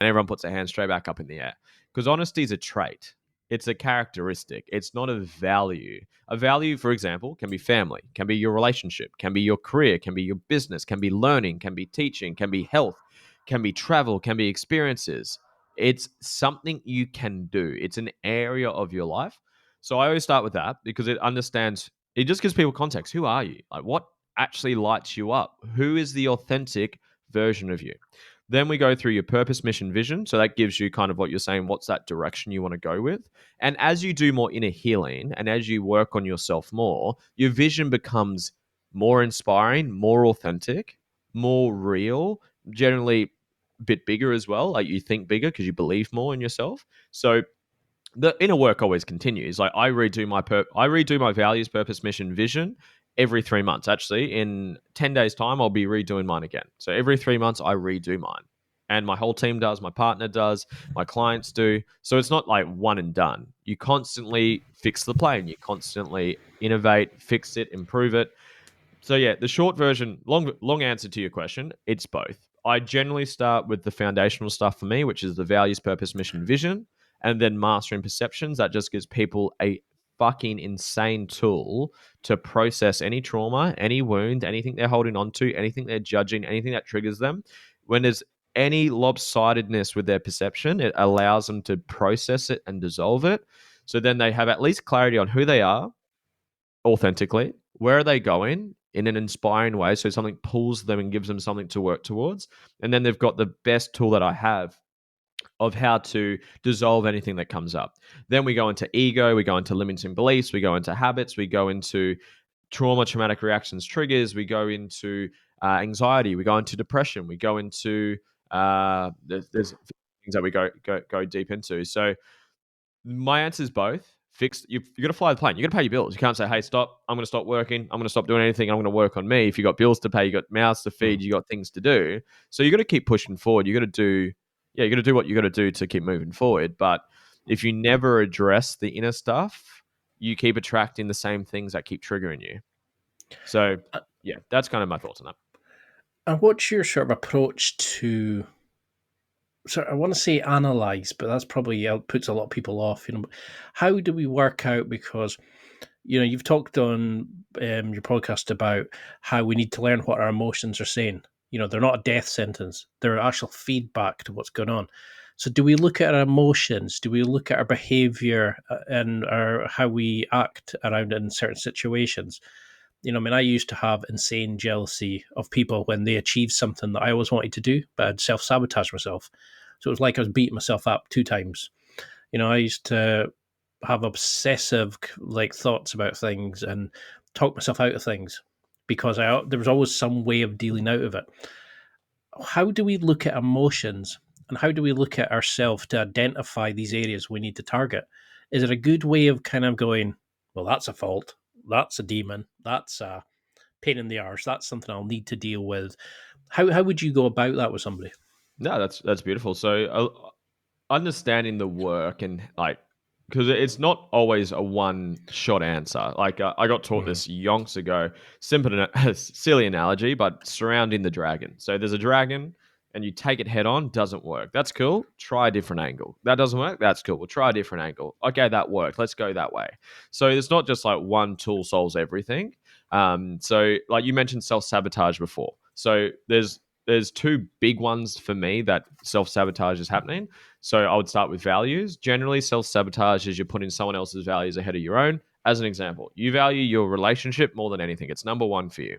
And everyone puts their hand straight back up in the air. Because honesty is a trait. It's a characteristic. It's not a value. A value, for example, can be family, can be your relationship, can be your career, can be your business, can be learning, can be teaching, can be health, can be travel, can be experiences. It's something you can do. It's an area of your life. So I always start with that because it just gives people context. Who are you? Like, what actually lights you up? Who is the authentic version of you? Then we go through your purpose, mission, vision. So that gives you kind of what you're saying, what's that direction you want to go with. And as you do more inner healing and as you work on yourself more, your vision becomes more inspiring, more authentic, more real, generally a bit bigger as well. Like you think bigger because you believe more in yourself. So the inner work always continues. Like I redo my values, purpose, mission, vision every 3 months. Actually, in 10 days' time, I'll be redoing mine again. So every 3 months, I redo mine, and my whole team does. My partner does. My clients do. So it's not like one and done. You constantly fix the plane. You constantly innovate, fix it, improve it. So yeah, the short version, long answer to your question, it's both. I generally start with the foundational stuff for me, which is the values, purpose, mission, vision, and then mastering perceptions. That just gives people a fucking insane tool to process any trauma, any wound, anything they're holding on to, anything they're judging, anything that triggers them. When there's any lopsidedness with their perception, it allows them to process it and dissolve it. So then they have at least clarity on who they are, authentically. Where are they going in an inspiring way? So something pulls them and gives them something to work towards. And then they've got the best tool that I have of how to dissolve anything that comes up. Then we go into ego, we go into limiting beliefs, we go into habits, we go into trauma, traumatic reactions, triggers, we go into anxiety, we go into depression, we go into there's things that we go deep into. So my answer is both. Fixed. You got to fly the plane. You got to pay your bills. You can't say, "Hey, stop! I'm going to stop working. I'm going to stop doing anything. I'm going to work on me." If you got bills to pay, you got mouths to feed, Mm. you got things to do. So you got to keep pushing forward. You got to do, yeah, you got to do what you got to do to keep moving forward. But if you never address the inner stuff, you keep attracting the same things that keep triggering you. So Uh, yeah, that's kind of my thoughts on that. And what's your sort of approach to? So I want to say analyze, but that's probably puts a lot of people off. How do we work out? Because you've talked on your podcast about how we need to learn what our emotions are saying. They're not a death sentence; they're actual feedback to what's going on. So, do we look at our emotions? Do we look at our behavior and our how we act around in certain situations? I mean, I used to have insane jealousy of people when they achieved something that I always wanted to do, but I'd self sabotage myself. So it was like I was beating myself up 2 times. I used to have obsessive like thoughts about things and talk myself out of things because there was always some way of dealing out of it. How do we look at emotions and how do we look at ourselves to identify these areas we need to target? Is it a good way of kind of going, well, that's a fault, that's a demon, that's a pain in the arse, that's something I'll need to deal with? How would you go about that with somebody? No, that's beautiful. So understanding the work and like because it's not always a one shot answer. Like I got taught Mhm. this yonks ago. Simple, silly analogy, but surrounding the dragon. So there's a dragon, and you take it head on. Doesn't work. That's cool. Try a different angle. That doesn't work. That's cool. We'll try a different angle. Okay, that worked. Let's go that way. So it's not just like one tool solves everything. So like you mentioned self sabotage before. So there's two big ones for me that self sabotage is happening. So I would start with values. Generally, self sabotage is you're putting someone else's values ahead of your own. As an example, you value your relationship more than anything. It's number one for you.